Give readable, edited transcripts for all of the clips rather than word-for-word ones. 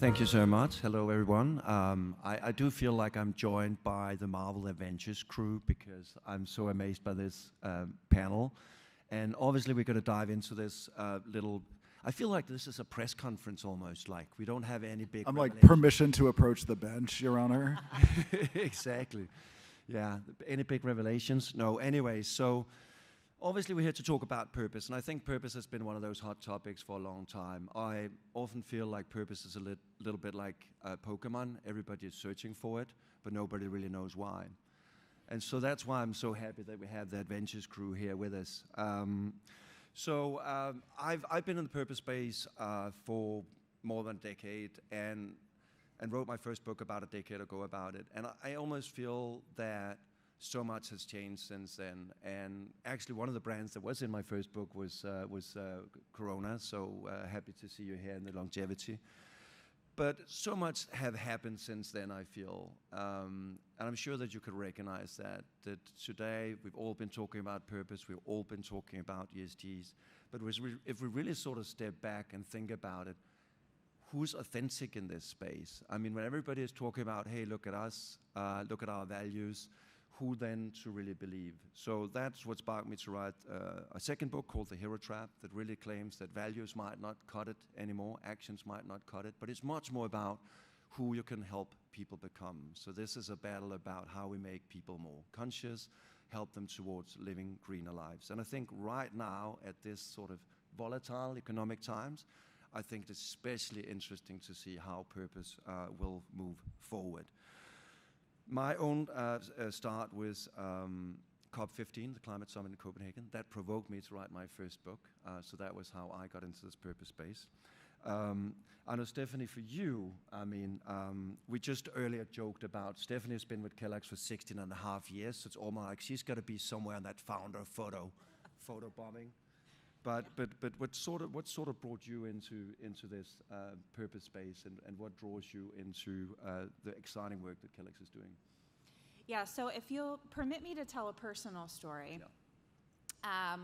Thank you so much. Hello, everyone. I do feel like I'm joined by the Marvel Avengers crew because I'm so amazed by this panel. And obviously, we're going to dive into this I feel like this is a press conference almost, like we don't have any big... I'm like, permission to approach the bench, Your Honor. Exactly. Yeah. Any big revelations? No. Anyway, so obviously we're here to talk about purpose, and I think purpose has been one of those hot topics for a long time. I often feel like purpose is a little bit like Pokemon. Everybody is searching for it, but nobody really knows why. And so that's why I'm so happy that we have the Adventures crew here with us. I've been in the purpose space for more than a decade, and wrote my first book about a decade ago about it. And I almost feel that so much has changed since then. And actually, one of the brands that was in my first book was Corona. So happy to see you here in the longevity. But so much have happened since then, I feel. And I'm sure that you could recognize that today we've all been talking about purpose, we've all been talking about ESGs. But if we really sort of step back and think about it, who's authentic in this space? I mean, when everybody is talking about, hey, look at us, look at our values, who then to really believe? So that's what sparked me to write a second book called The Hero Trap that really claims that values might not cut it anymore, actions might not cut it, but it's much more about who you can help people become. So this is a battle about how we make people more conscious, help them towards living greener lives. And I think right now, at this sort of volatile economic times, I think it's especially interesting to see how purpose will move forward. My own start was COP15, the climate summit in Copenhagen. That provoked me to write my first book. So that was how I got into this purpose space. I know, Stephanie, for you, I mean, we just earlier joked about Stephanie's been with Kellogg's for 16 and a half years. So it's almost like she's got to be somewhere on that founder photo bombing. But what sort of brought you into this purpose space, and what draws you into the exciting work that Kellogg's is doing? Yeah, so if you'll permit me to tell a personal story. Yeah.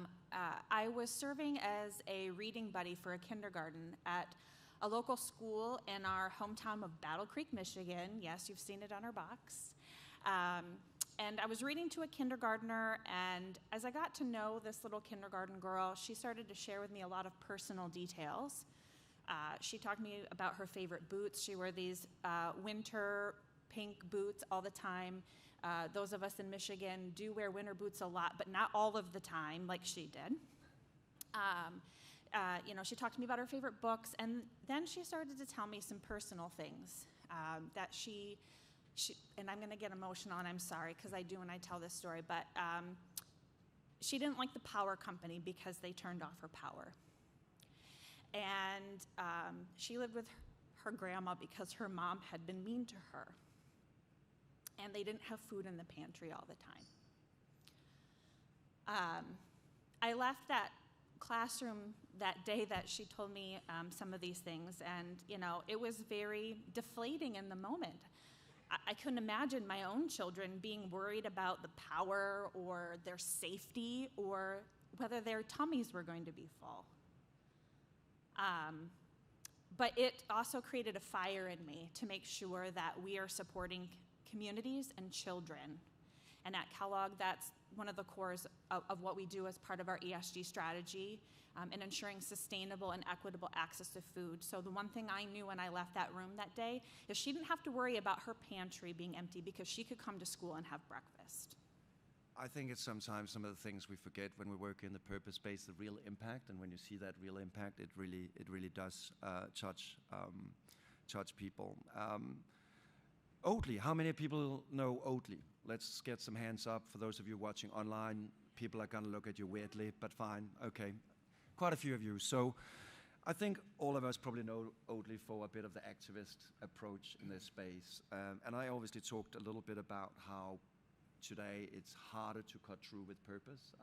I was serving as a reading buddy for a kindergarten at a local school in our hometown of Battle Creek, Michigan. Yes, you've seen it on our box. And I was reading to a kindergartner, and as I got to know this little kindergarten girl, she started to share with me a lot of personal details. She talked to me about her favorite boots. She wore these winter pink boots all the time. Those of us in Michigan do wear winter boots a lot, but not all of the time like she did. She talked to me about her favorite books, and then she started to tell me some personal things that she and I'm going to get emotional, and I'm sorry, because I do when I tell this story, but she didn't like the power company because they turned off her power. And she lived with her grandma because her mom had been mean to her. And they didn't have food in the pantry all the time. I left that classroom that day that she told me some of these things, and it was very deflating in the moment. I couldn't imagine my own children being worried about the power or their safety or whether their tummies were going to be full. But it also created a fire in me to make sure that we are supporting communities and children. And at Kellogg, that's one of the cores of what we do as part of our ESG strategy, and ensuring sustainable and equitable access to food. So the one thing I knew when I left that room that day is she didn't have to worry about her pantry being empty because she could come to school and have breakfast. I think it's sometimes some of the things we forget when we work in the purpose space, the real impact, and when you see that real impact, it really does touch people. Oatly, how many people know Oatly? Let's get some hands up. For those of you watching online, people are going to look at you weirdly, but fine, okay. Quite a few of you. So I think all of us probably know Oatly for a bit of the activist approach in this space. And I obviously talked a little bit about how today it's harder to cut through with purpose.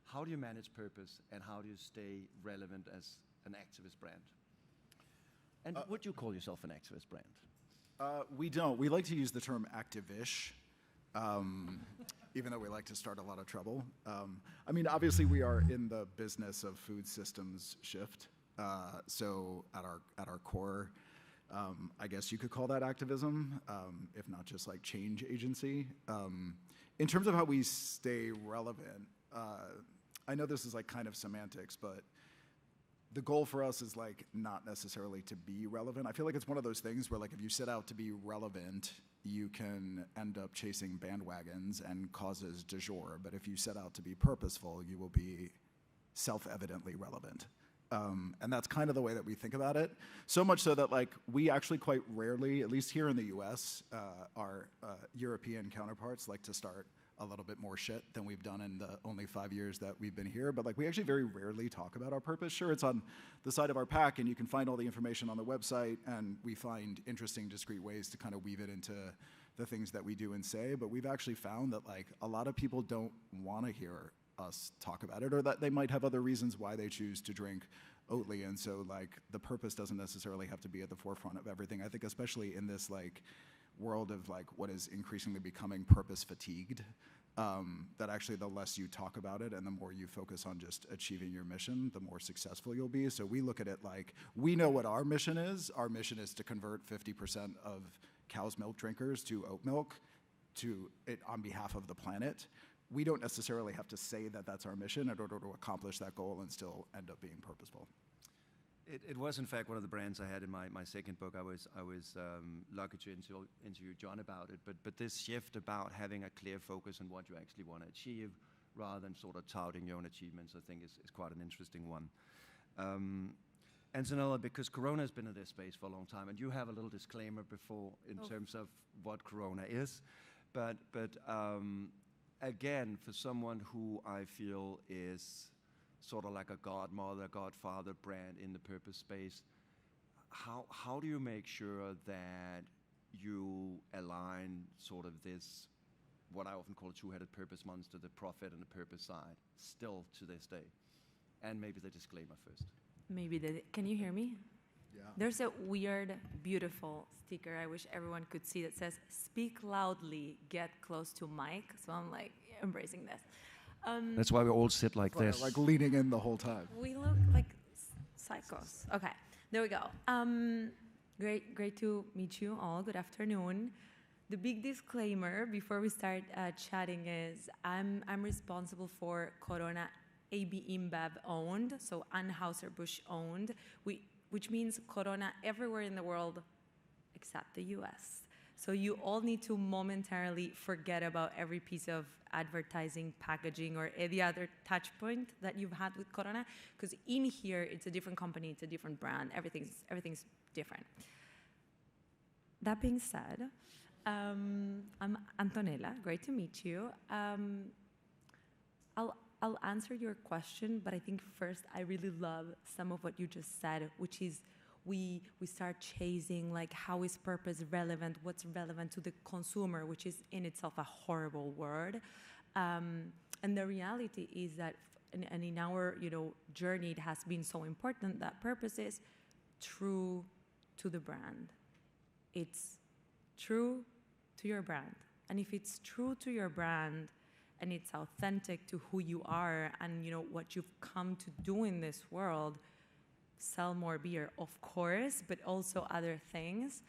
How do you manage purpose, and how do you stay relevant as an activist brand? And would you call yourself an activist brand? We don't. We like to use the term active-ish, even though we like to start a lot of trouble. I mean, obviously, we are in the business of food systems shift. So at our core, I guess you could call that activism, if not just like change agency. In terms of how we stay relevant, I know this is like kind of semantics, but the goal for us is like not necessarily to be relevant. I feel like it's one of those things where like if you set out to be relevant, you can end up chasing bandwagons and causes du jour. But if you set out to be purposeful, you will be self-evidently relevant. And that's kind of the way that we think about it. So much so that like we actually quite rarely, at least here in the US, our European counterparts like to start a little bit more shit than we've done in the only 5 years that we've been here. But like we actually very rarely talk about our purpose. Sure, it's on the side of our pack and you can find all the information on the website, and we find interesting, discrete ways to kind of weave it into the things that we do and say. But we've actually found that like a lot of people don't want to hear us talk about it, or that they might have other reasons why they choose to drink Oatly. And so like the purpose doesn't necessarily have to be at the forefront of everything. I think especially in this like world of like what is increasingly becoming purpose fatigued, that actually the less you talk about it and the more you focus on just achieving your mission, the more successful you'll be. So we look at it like, we know what our mission is. Our mission is to convert 50% of cow's milk drinkers to oat milk to it on behalf of the planet. We don't necessarily have to say that that's our mission in order to accomplish that goal and still end up being purposeful. It was, in fact, one of the brands I had in my second book. I was lucky to interview John about it. But this shift about having a clear focus on what you actually want to achieve rather than sort of touting your own achievements, I think is quite an interesting one. Antonella, because Corona has been in this space for a long time, and you have a little disclaimer before in terms of what Corona is. But again, for someone who I feel is sort of like a godmother, godfather brand in the purpose space, how do you make sure that you align sort of this, what I often call a two-headed purpose monster, the profit and the purpose side, still to this day? And maybe the disclaimer first. Can you hear me? Yeah. There's a weird, beautiful sticker I wish everyone could see that says, "Speak loudly, get close to mic." So I'm like embracing this. That's why we all sit like this. Like leaning in the whole time. We look like psychos. Okay, there we go. Great to meet you all. Good afternoon. The big disclaimer before we start chatting is I'm responsible for Corona AB InBev owned, so Anheuser-Busch owned, which means Corona everywhere in the world except the US. So you all need to momentarily forget about every piece of advertising, packaging, or any other touch point that you've had with Corona, because in here, it's a different company, it's a different brand, everything's different. That being said, I'm Antonella, great to meet you. I'll answer your question, but I think first I really love some of what you just said, which is we start chasing like how is purpose relevant, what's relevant to the consumer, which is in itself a horrible word. And the reality is that, and in our journey, it has been so important that purpose is true to the brand. It's true to your brand. And if it's true to your brand and it's authentic to who you are and what you've come to do in this world, sell more beer, of course, but also other things,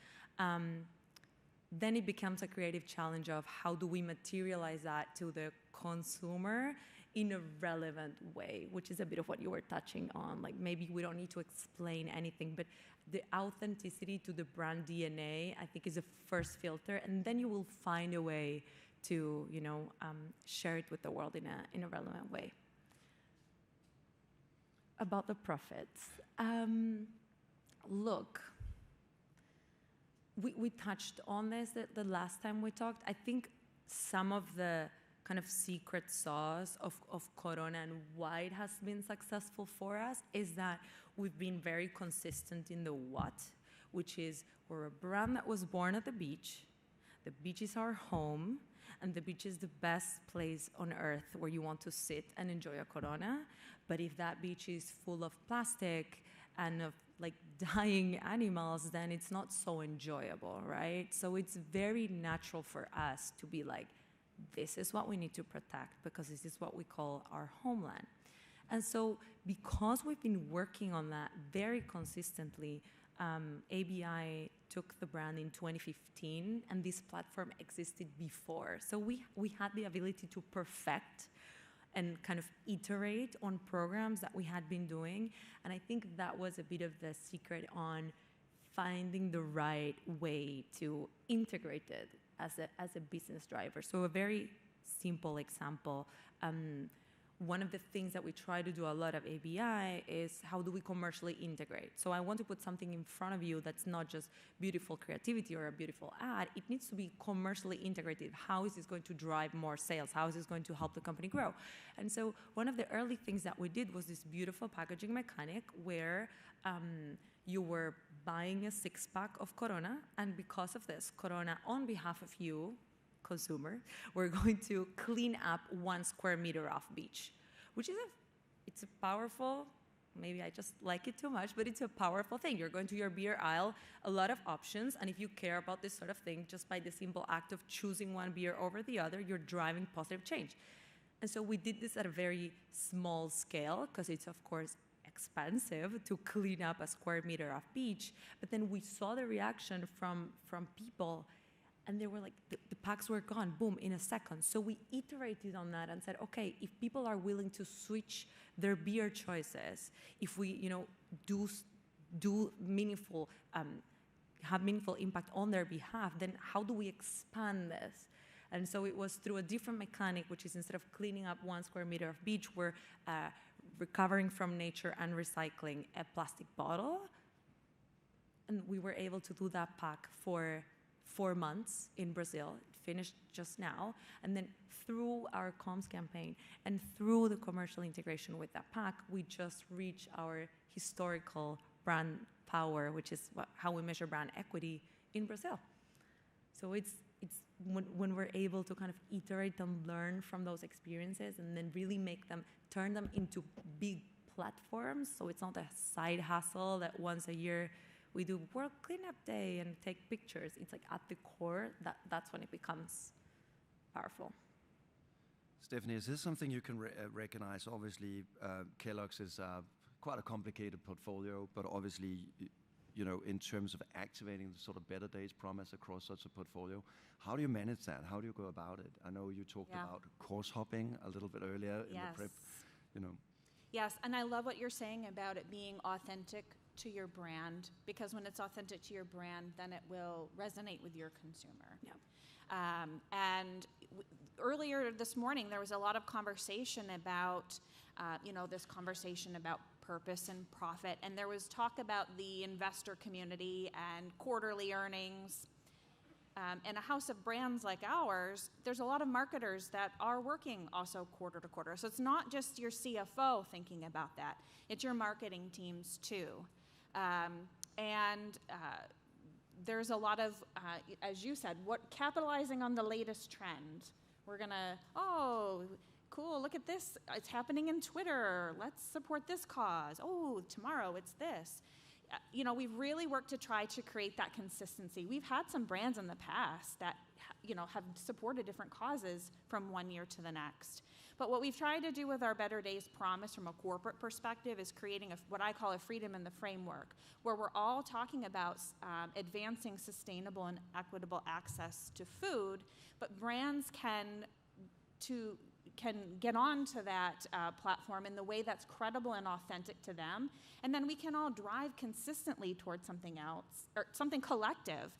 then it becomes a creative challenge of how do we materialize that to the consumer in a relevant way, which is a bit of what you were touching on. Like maybe we don't need to explain anything, but the authenticity to the brand DNA, I think, is a first filter, and then you will find a way to share it with the world in a relevant way. About the profits. Look, we touched on this the last time we talked. I think some of the kind of secret sauce of Corona and why it has been successful for us is that we've been very consistent in the what, which is we're a brand that was born at the beach. The beach is our home, and the beach is the best place on earth where you want to sit and enjoy a Corona. But if that beach is full of plastic and of like dying animals, then it's not so enjoyable, right? So it's very natural for us to be like, this is what we need to protect because this is what we call our homeland. And so because we've been working on that very consistently, ABI took the brand in 2015, and this platform existed before. So we had the ability to perfect and kind of iterate on programs that we had been doing. And I think that was a bit of the secret on finding the right way to integrate it as a business driver. So a very simple example. One of the things that we try to do a lot of ABI is how do we commercially integrate? So I want to put something in front of you that's not just beautiful creativity or a beautiful ad. It needs to be commercially integrated. How is this going to drive more sales? How is this going to help the company grow? And so one of the early things that we did was this beautiful packaging mechanic where you were buying a 6-pack of Corona, and because of this, Corona, on behalf of you, consumer, we're going to clean up 1 square meter of beach, which is it's a powerful, maybe I just like it too much, but it's a powerful thing. You're going to your beer aisle, a lot of options, and if you care about this sort of thing, just by the simple act of choosing one beer over the other, you're driving positive change. And so we did this at a very small scale, because it's, of course, expensive to clean up a square meter of beach, but then we saw the reaction from people. And they were like, the packs were gone, boom, in a second. So we iterated on that and said, okay, if people are willing to switch their beer choices, if we, do meaningful, have meaningful impact on their behalf, then how do we expand this? And so it was through a different mechanic, which is instead of cleaning up 1 square meter of beach, we're recovering from nature and recycling a plastic bottle. And we were able to do that pack for 4 months in Brazil. It finished just now. And then through our comms campaign and through the commercial integration with that pack, we just reached our historical brand power, which is how we measure brand equity in Brazil. So it's when we're able to kind of iterate and learn from those experiences and then really turn them into big platforms. So it's not a side hustle that once a year we do World Cleanup Day and take pictures. It's like at the core, that's when it becomes powerful. Stephanie, is this something you can recognize? Obviously, Kellogg's is quite a complicated portfolio, but obviously, in terms of activating the sort of better days promise across such a portfolio, how do you manage that? How do you go about it? I know you talked about course hopping a little bit earlier in the prep, Yes, and I love what you're saying about it being authentic to your brand, because when it's authentic to your brand, then it will resonate with your consumer. Yeah. Earlier this morning, there was a lot of conversation about, this conversation about purpose and profit, and there was talk about the investor community and quarterly earnings. In a house of brands like ours, there's a lot of marketers that are working also quarter to quarter. So it's not just your CFO thinking about that. It's your marketing teams too. There's a lot of, as you said, capitalizing on the latest trend. We're gonna, cool, look at this. It's happening in Twitter. Let's support this cause. Oh, tomorrow it's this. We've really worked to try to create that consistency. We've had some brands in the past that, have supported different causes from one year to the next. But what we've tried to do with our Better Days promise from a corporate perspective is creating what I call a freedom in the framework, where we're all talking about advancing sustainable and equitable access to food, but brands can get onto that platform in the way that's credible and authentic to them, and then we can all drive consistently towards something else, or something collective,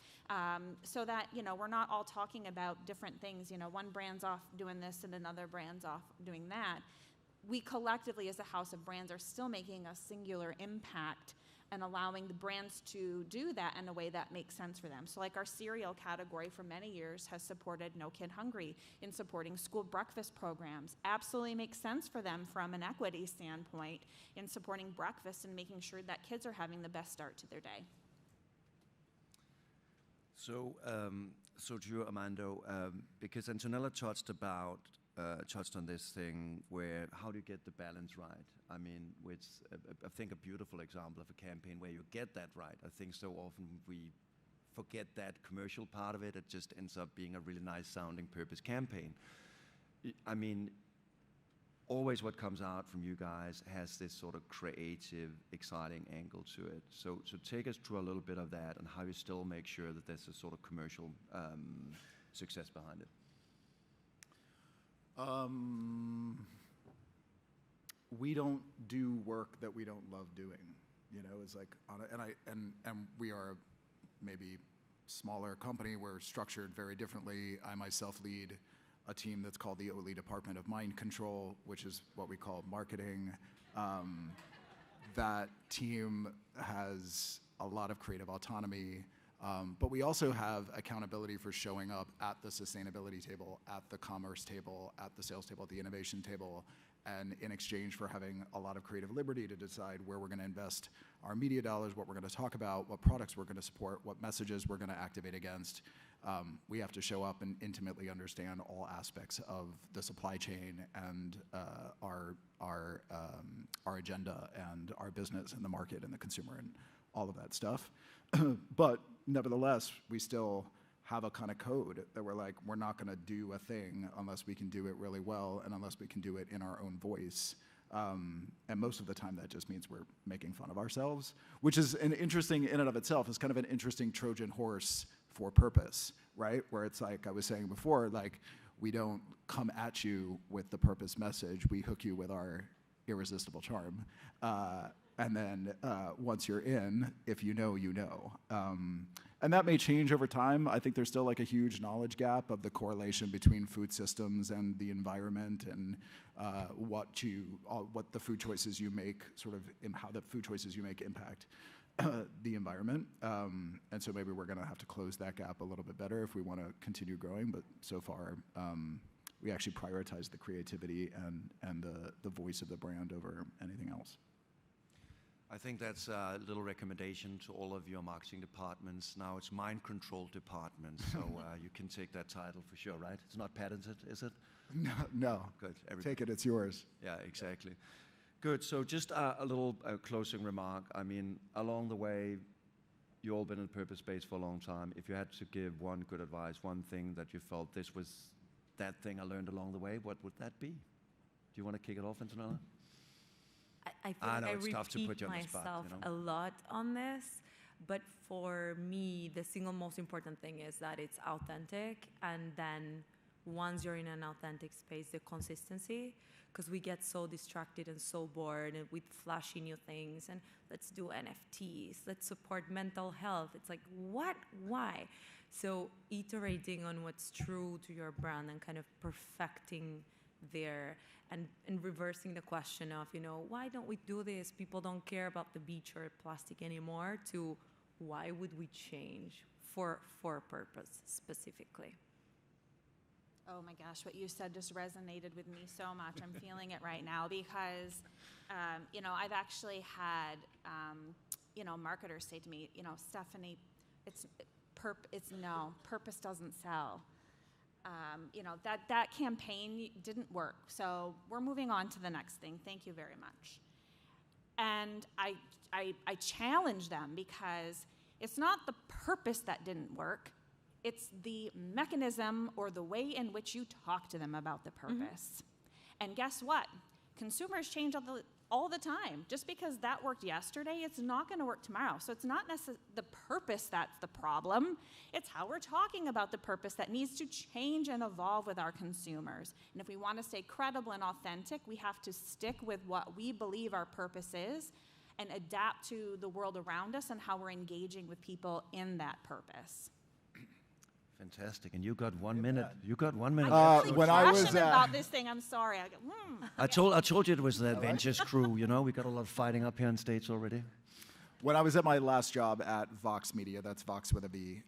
so that, we're not all talking about different things. One brand's off doing this and another brand's off doing that. We collectively, as a house of brands, are still making a singular impact and allowing the brands to do that in a way that makes sense for them. So like our cereal category for many years has supported No Kid Hungry in supporting school breakfast programs. Absolutely makes sense for them from an equity standpoint in supporting breakfast and making sure that kids are having the best start to their day. So to you, Armando, because Antonella touched on this thing where how do you get the balance right? I mean, I think a beautiful example of a campaign where you get that right. I think so often we forget that commercial part of it. It just ends up being a really nice sounding purpose campaign. I mean, always what comes out from you guys has this sort of creative, exciting angle to it. So take us through a little bit of that and how you still make sure that there's a sort of commercial success behind it. We don't do work that we don't love doing. You know, it's like, and we are maybe smaller company. We're structured very differently. I myself lead a team that's called the Oatly Department of Mind Control, which is what we call marketing. That team has a lot of creative autonomy, but we also have accountability for showing up at the sustainability table, at the commerce table, at the sales table, at the innovation table, and in exchange for having a lot of creative liberty to decide where we're going to invest our media dollars, what we're going to talk about, what products we're going to support, what messages we're going to activate against. We have to show up and intimately understand all aspects of the supply chain and our agenda and our business and the market and the consumer and all of that stuff. But nevertheless, we still have a kind of code that we're like, we're not going to do a thing unless we can do it really well and unless we can do it in our own voice. And most of the time that just means we're making fun of ourselves, which is an interesting in and of itself. It's kind of an interesting Trojan horse for purpose, right? Where it's like I was saying before, like we don't come at you with the purpose message. We hook you with our irresistible charm. And then once you're in, if you know, you know. And that may change over time. I think there's still like a huge knowledge gap of the correlation between food systems and the environment and what the food choices you make, sort of how the food choices you make impact the environment. And so maybe we're gonna have to close that gap a little bit better if we wanna continue growing, but so far, we actually prioritize the creativity and the voice of the brand over anything else. I think that's a little recommendation to all of your marketing departments. Now it's mind control department, so you can take that title for sure, right? It's not patented, is it? No. Good. Take it, it's yours. Yeah, exactly. Good. So just a little closing remark. I mean, along the way, you've all been in the purpose space for a long time. If you had to give one good advice, one thing that you felt this was that thing I learned along the way, what would that be? Do you want to kick it off, Antonella? I think I know I it's tough to put you on the myself spot, you know? a lot on this, but for me, the single most important thing is that it's authentic, and then once you're in an authentic space, the consistency, because we get so distracted and so bored and with flashy new things, and let's do NFTs, let's support mental health. It's like, what? Why? So iterating on what's true to your brand and kind of perfecting there and reversing the question of, you know, why don't we do this? People don't care about the beach or plastic anymore, to why would we change for a purpose specifically? Oh my gosh, what you said just resonated with me so much. I'm feeling it right now because, you know, I've actually had, you know, marketers say to me, you know, Stephanie, purpose doesn't sell. You know, that campaign didn't work. So we're moving on to the next thing. Thank you very much. And I challenge them because it's not the purpose that didn't work. It's the mechanism or the way in which you talk to them about the purpose. Mm-hmm. And guess what? Consumers change all the time. Just because that worked yesterday, it's not going to work tomorrow. So it's not necessarily the purpose that's the problem. It's how we're talking about the purpose that needs to change and evolve with our consumers. And if we want to stay credible and authentic, we have to stick with what we believe our purpose is and adapt to the world around us and how we're engaging with people in that purpose. Fantastic, and you got 1 minute. You got 1 minute. I'm really when I was passionate about this thing. I'm sorry. I told you it was the Adventures crew. You know, we got a lot of fighting up here on stage already. When I was at my last job at Vox Media, that's Vox with a V,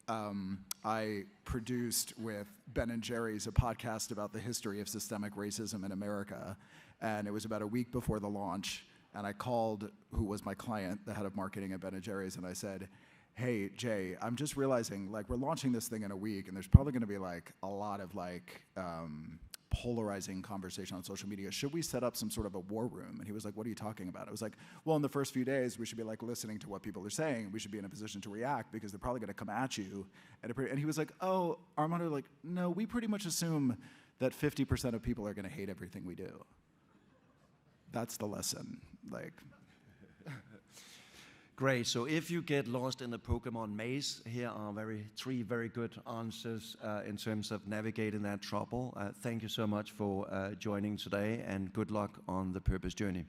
I produced with Ben & Jerry's a podcast about the history of systemic racism in America, and it was about a week before the launch, and I called who was my client, the head of marketing at Ben & Jerry's, and I said, hey, Jay, I'm just realizing, like, we're launching this thing in a week, and there's probably going to be, like, a lot of, like, polarizing conversation on social media. Should we set up some sort of a war room? And he was like, what are you talking about? I was like, well, in the first few days, we should be, like, listening to what people are saying. We should be in a position to react because they're probably going to come at you. And he was like, oh, Armando, like, no, we pretty much assume that 50% of people are going to hate everything we do. that's the lesson. Like, Great. So if you get lost in the Pokemon maze, here are three very good answers in terms of navigating that trouble. Thank you so much for joining today, and good luck on the purpose journey.